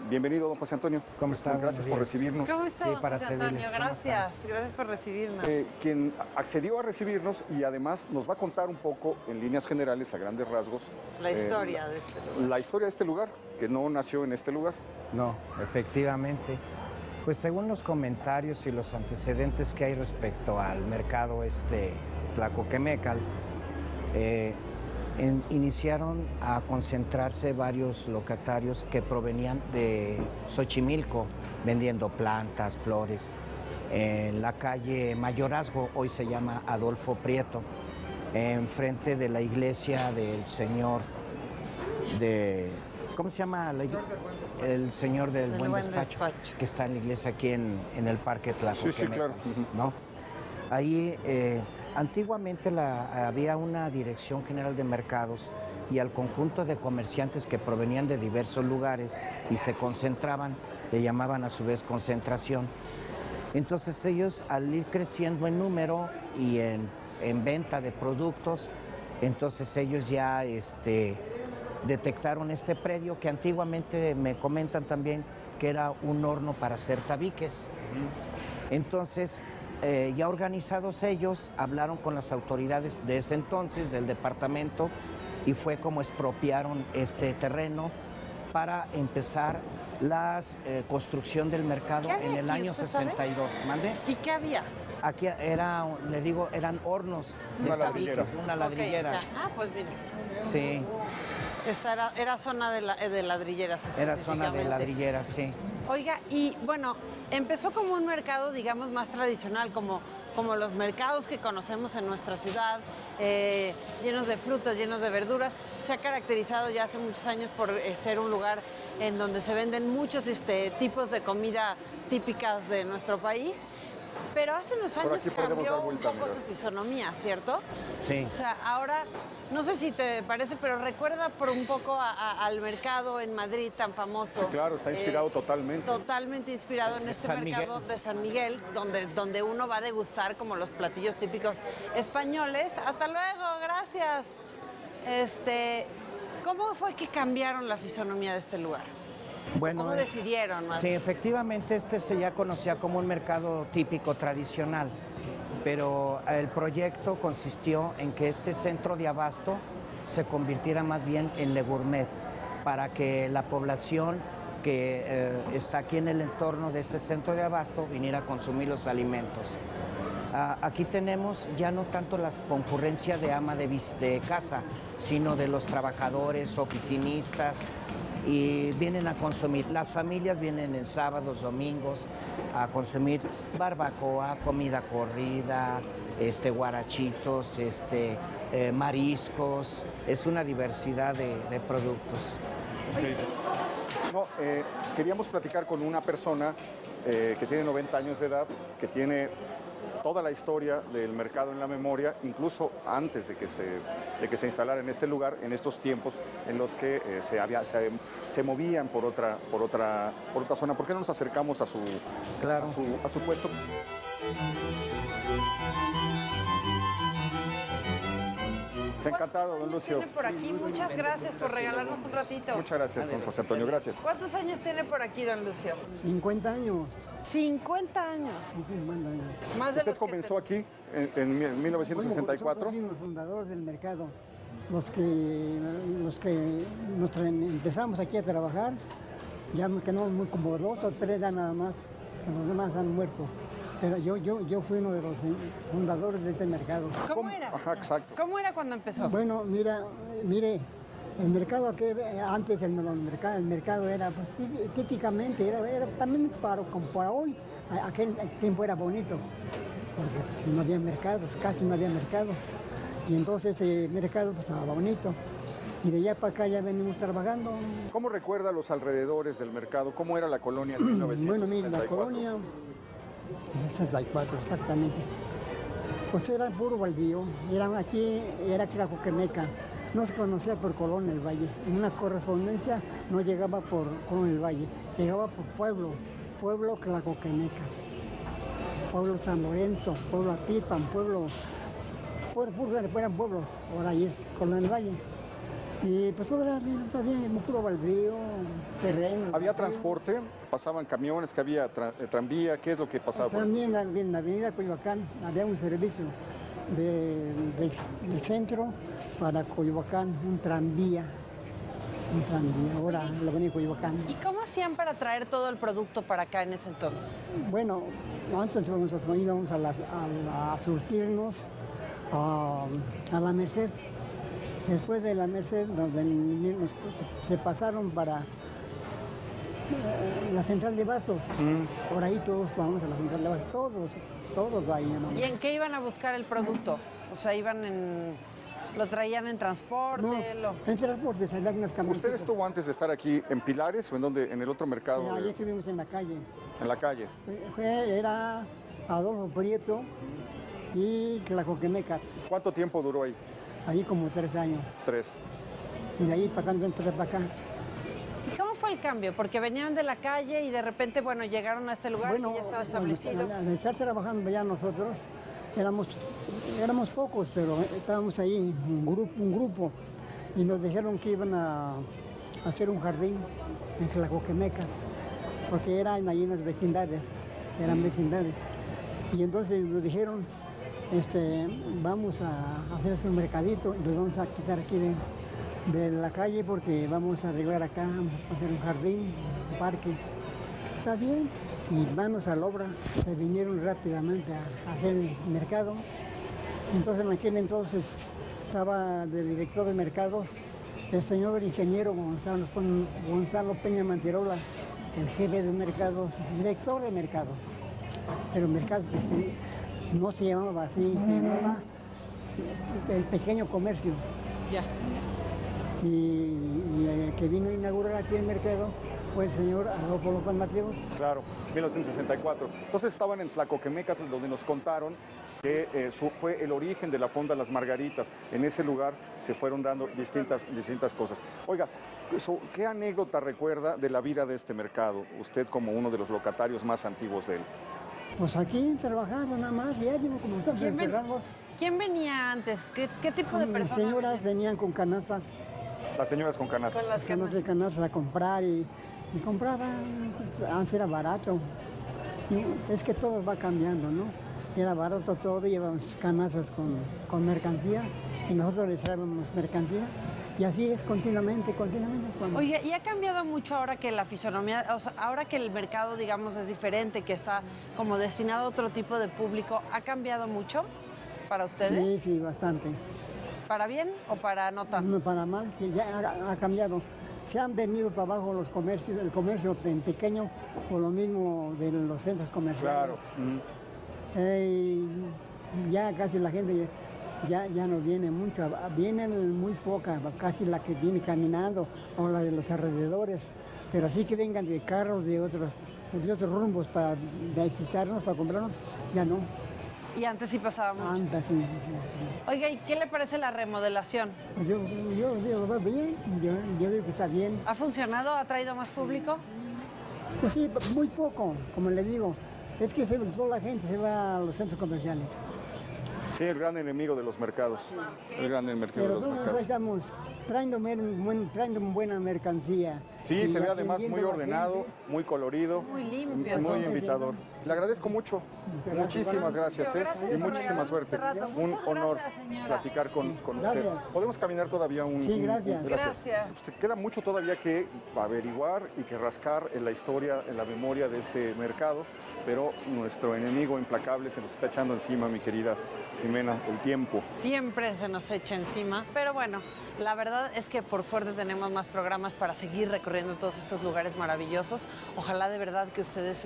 S2: Bienvenido, don José Antonio.
S5: ¿Cómo está?
S2: Gracias por recibirnos.
S1: ¿Cómo está,
S5: Sí,
S1: don
S5: para
S1: José Antonio?
S5: servirles.
S1: Gracias por recibirnos.
S2: Quien accedió a recibirnos y además nos va a contar un poco, en líneas generales, a grandes rasgos,
S1: La historia de este lugar.
S2: La historia de este lugar, que no nació en este lugar.
S5: No, efectivamente. Pues según los comentarios y los antecedentes que hay respecto al mercado Tlacoquemecal, iniciaron a concentrarse varios locatarios que provenían de Xochimilco, vendiendo plantas, flores, en la calle Mayorazgo, hoy se llama Adolfo Prieto, enfrente de la iglesia del señor ¿cómo se llama la iglesia? El señor del Buen Despacho, que está en la iglesia aquí en el Parque Tlacoquemecal.
S2: Sí, claro.
S5: ¿No? Ahí antiguamente había una dirección general de mercados y al conjunto de comerciantes que provenían de diversos lugares y se concentraban, le llamaban a su vez concentración. Entonces ellos, al ir creciendo en número y en venta de productos, entonces ellos ya detectaron este predio que antiguamente me comentan también que era un horno para hacer tabiques. Entonces, ya organizados ellos, hablaron con las autoridades de ese entonces, del departamento, y fue como expropiaron este terreno para empezar la construcción del mercado en el año 62. ¿Mande?
S1: ¿Y qué había?
S5: Aquí eran hornos de tabiques, una ladrillera.
S1: Okay, pues mira.
S5: Sí.
S1: Esta era zona de ladrilleras.
S5: Era zona de ladrilleras, sí.
S1: Oiga, y bueno, empezó como un mercado, digamos, más tradicional, como los mercados que conocemos en nuestra ciudad, llenos de frutas, llenos de verduras. Se ha caracterizado ya hace muchos años por ser un lugar en donde se venden muchos tipos de comida típicas de nuestro país. Pero hace unos años cambió un poco su fisonomía, ¿cierto?
S5: Sí.
S1: O sea, ahora, no sé si te parece, pero recuerda por un poco al mercado en Madrid tan famoso.
S2: Sí, claro, está inspirado totalmente.
S1: Totalmente inspirado en este mercado de San Miguel, donde uno va a degustar como los platillos típicos españoles. Hasta luego, gracias. ¿Cómo fue que cambiaron la fisonomía de este lugar?
S5: Bueno,
S1: ¿cómo decidieron?
S5: Sí, efectivamente se ya conocía como un mercado típico tradicional, pero el proyecto consistió en que este centro de abasto se convirtiera más bien en Le Gourmet, para que la población que está aquí en el entorno de ese centro de abasto viniera a consumir los alimentos. Aquí tenemos ya no tanto la concurrencia de ama de casa, sino de los trabajadores, oficinistas, y vienen a consumir. Las familias vienen en sábados, domingos a consumir barbacoa, comida corrida, guarachitos, mariscos. Es una diversidad de productos.
S2: Okay. No, queríamos platicar con una persona que tiene 90 años de edad, que tiene toda la historia del mercado en la memoria, incluso antes de que se instalara en este lugar, en estos tiempos en los que se movían por otra zona. ¿Por qué no nos acercamos a su puesto? Encantado, don Lucio.
S1: Tiene por aquí? Muchas gracias por regalarnos un ratito.
S2: Muchas gracias, don José Antonio, gracias.
S1: ¿Cuántos años tiene por aquí, don Lucio?
S6: 50 años.
S1: 50 años.
S6: Sí, 50 años.
S1: Más de
S2: ¿Usted comenzó aquí en 1964?
S6: Bueno, nosotros fuimos los fundadores del mercado. Los que empezamos aquí a trabajar, ya me quedamos muy como 2 o 3 ya nada más, los demás han muerto. Pero yo fui uno de los fundadores de este mercado.
S1: ¿Cómo era?
S2: Ajá, exacto.
S1: ¿Cómo era cuando empezó?
S6: Bueno, mire, el mercado que antes el mercado era pues, típicamente, era también como para hoy, aquel tiempo era bonito, porque no había mercados, casi no había mercados, y entonces el mercado pues, estaba bonito. Y de allá para acá ya venimos trabajando.
S2: ¿Cómo recuerda los alrededores del mercado? ¿Cómo era la colonia en
S6: Bueno,
S2: 1964?
S6: mira, la colonia, 64 exactamente. Pues era puro baldío, era Tlacoquemeca, no se conocía por Colón el Valle. En una correspondencia no llegaba por Colón el Valle, llegaba por pueblo Tlacoquemeca, pueblo San Lorenzo, pueblo Atipan, eran pueblos, ahora ahí es Colón el Valle. Y pues todo era bien, puro baldío, terreno.
S2: ¿Había transporte? ¿Pasaban camiones? ¿Que había tranvía? ¿Qué es lo que pasaba?
S6: También en la avenida Coyoacán había un servicio del centro para Coyoacán, un tranvía, ahora la avenida Coyoacán.
S1: ¿Y cómo hacían para traer todo el producto para acá en ese entonces?
S6: Bueno, antes íbamos a surtirnos a la Merced. Después de la Merced, se pasaron para la central de Bastos. Por ahí todos vamos a la central de Bastos, todos ahí. ¿No?
S1: ¿Y en qué iban a buscar el producto? O sea, ¿lo traían en transporte?
S6: En transporte, salían unas camionetas.
S2: ¿Usted estuvo antes de estar aquí en Pilares o en dónde? ¿En el otro mercado?
S6: Allí estuvimos en la calle.
S2: En la calle.
S6: Era Adolfo Prieto y Tlacoquemeca.
S2: ¿Cuánto tiempo duró ahí?
S6: Ahí como 3 años.
S2: 3.
S6: Y de ahí para acá.
S1: ¿Y cómo fue el cambio? Porque venían de la calle y de repente, bueno, llegaron a este lugar que ya estaba establecido.
S6: Al estar trabajando ya nosotros, éramos pocos, pero estábamos ahí, un grupo, y nos dijeron que iban a hacer un jardín en Tlacoquemeca, porque eran ahí en las vecindades, eran vecindades. Y entonces nos dijeron, vamos a hacer un mercadito y nos vamos a quitar aquí de la calle porque vamos a arreglar acá, a hacer un jardín, un parque. Está bien, y manos a la obra, se vinieron rápidamente a hacer el mercado. Entonces en aquel entonces estaba de director de mercados el señor ingeniero Gonzalo Peña Manterola, el jefe de mercados, director de mercados. Pero mercados no se llamaba así, se llamaba el pequeño comercio.
S1: Ya.
S6: Y el que vino a inaugurar aquí el mercado fue el señor Adolfo López Mateos.
S2: Claro, 1964. Entonces estaban en Tlacoquemeca, donde nos contaron que fue el origen de la Fonda Las Margaritas. En ese lugar se fueron dando distintas cosas. Oiga, ¿qué anécdota recuerda de la vida de este mercado? Usted como uno de los locatarios más antiguos de él.
S6: Pues aquí trabajando nada más, diario, como estamos encerrados.
S1: ¿Quién venía antes? ¿Qué tipo de personas?
S6: Las señoras venían con canastas.
S2: Las señoras con canastas.
S1: Con las
S6: canastas a comprar y compraban, antes era barato. Es que todo va cambiando, ¿no? Era barato todo, llevábamos canastas con mercancía y nosotros les traíamos mercancía. Y así es continuamente.
S1: Oye, ¿y ha cambiado mucho ahora que la fisonomía, o sea, ahora que el mercado, digamos, es diferente, que está como destinado a otro tipo de público, ¿ha cambiado mucho para ustedes?
S6: Sí, bastante.
S1: ¿Para bien o para no tanto?
S6: No, para mal, sí, ya ha cambiado. Se han venido para abajo los comercios, el comercio en pequeño, por lo mismo de los centros comerciales.
S2: Claro.
S6: Ya casi la gente ya no viene mucho, vienen muy poca, casi la que viene caminando o la de los alrededores, pero así que vengan de carros de otros rumbos para visitarnos, para comprarnos, ya no.
S1: Y antes sí pasaba mucho.
S6: Antes sí.
S1: Oiga, ¿y qué le parece la remodelación?
S6: Yo digo, bien, yo digo que está bien.
S1: ¿Ha funcionado? ¿Ha traído más público?
S6: Pues sí, muy poco, como le digo, es que toda la gente se va a los centros comerciales.
S2: Sí, el gran enemigo de los mercados. El gran enemigo de los mercados.
S6: Pero estamos trayendo buena mercancía.
S2: Sí, se ve además muy ordenado, muy colorido,
S1: muy limpio,
S2: muy invitador. Le agradezco mucho. Muchísimas gracias, y muchísima suerte. Un honor platicar con usted. ¿Podemos caminar todavía
S6: Sí, gracias.
S1: Gracias.
S2: Queda mucho todavía que averiguar y que rascar en la historia, en la memoria de este mercado, pero nuestro enemigo implacable se nos está echando encima, mi querida Jimena, el tiempo.
S1: Siempre se nos echa encima, pero bueno, la verdad es que por suerte tenemos más programas para seguir recorriendo todos estos lugares maravillosos. Ojalá de verdad que ustedes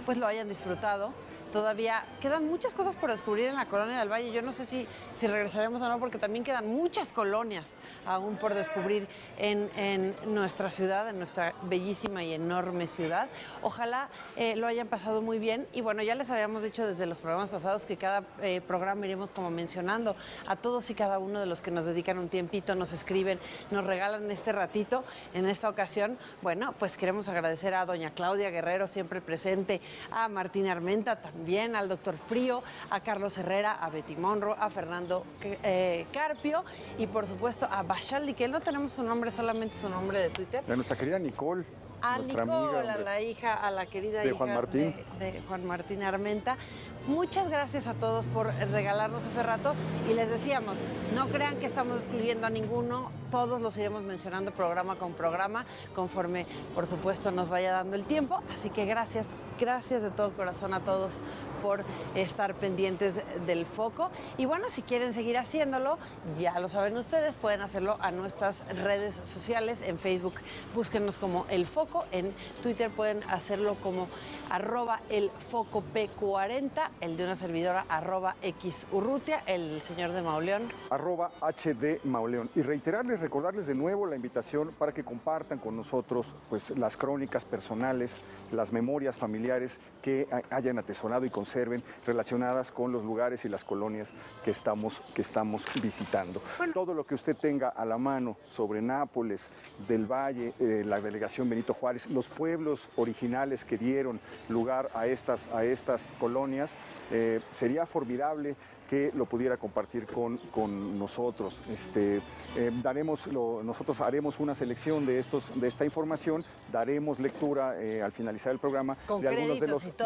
S1: pues lo hayan disfrutado. todavía quedan muchas cosas por descubrir en la Colonia del Valle. Yo no sé si regresaremos o no, porque también quedan muchas colonias aún por descubrir en nuestra ciudad, en nuestra bellísima y enorme ciudad. Ojalá lo hayan pasado muy bien. Y bueno, ya les habíamos dicho desde los programas pasados que cada programa iremos como mencionando a todos y cada uno de los que nos dedican un tiempito, nos escriben, nos regalan este ratito. En esta ocasión, bueno, pues queremos agradecer a doña Claudia Guerrero, siempre presente, a Martín Armenta también, al doctor Frío, a Carlos Herrera, a Betty Monroe, a Fernando Carpio y por supuesto a Bachaldi, que él no tenemos su nombre, solamente su nombre de Twitter.
S2: De nuestra querida Nicole.
S1: A
S2: nuestra
S1: Nicole,
S2: amiga,
S1: a la hija, a la querida
S2: de
S1: hija
S2: Juan Martín.
S1: de Juan Martín Armenta. Muchas gracias a todos por regalarnos ese rato y les decíamos, no crean que estamos excluyendo a ninguno, todos los iremos mencionando programa con programa conforme por supuesto nos vaya dando el tiempo, así que gracias de todo corazón a todos por estar pendientes del foco. Y bueno, si quieren seguir haciéndolo, ya lo saben ustedes, pueden hacerlo a nuestras redes sociales. En Facebook búsquenos como El Foco, en Twitter pueden hacerlo como @elfocop40, el de una servidora @xurrutia, el señor de Mauleón
S2: @HDMauleón. Y recordarles de nuevo la invitación para que compartan con nosotros pues las crónicas personales, las memorias familiares que hayan atesorado y conserven relacionadas con los lugares y las colonias que estamos visitando.
S1: Bueno.
S2: Todo lo que usted tenga a la mano sobre Nápoles, del Valle, la delegación Benito Juárez, los pueblos originales que dieron lugar a estas colonias, sería formidable que lo pudiera compartir con nosotros. Nosotros haremos una selección de esta información, daremos lectura al finalizar el programa de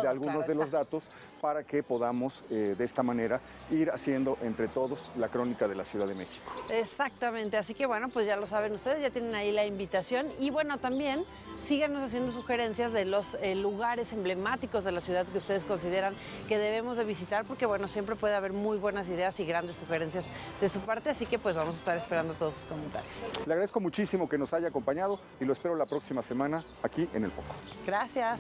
S2: algunos de los datos para que podamos de esta manera ir haciendo entre todos la crónica de la Ciudad de México.
S1: Exactamente, así que bueno, pues ya lo saben ustedes, ya tienen ahí la invitación y bueno, también síganos haciendo sugerencias de los lugares emblemáticos de la ciudad que ustedes consideran que debemos de visitar, porque bueno, siempre puede haber muy buenas ideas y grandes sugerencias de su parte, así que pues vamos a estar esperando todos sus comentarios.
S2: Le agradezco muchísimo que nos haya acompañado y lo espero la próxima semana aquí en El Foco.
S1: Gracias.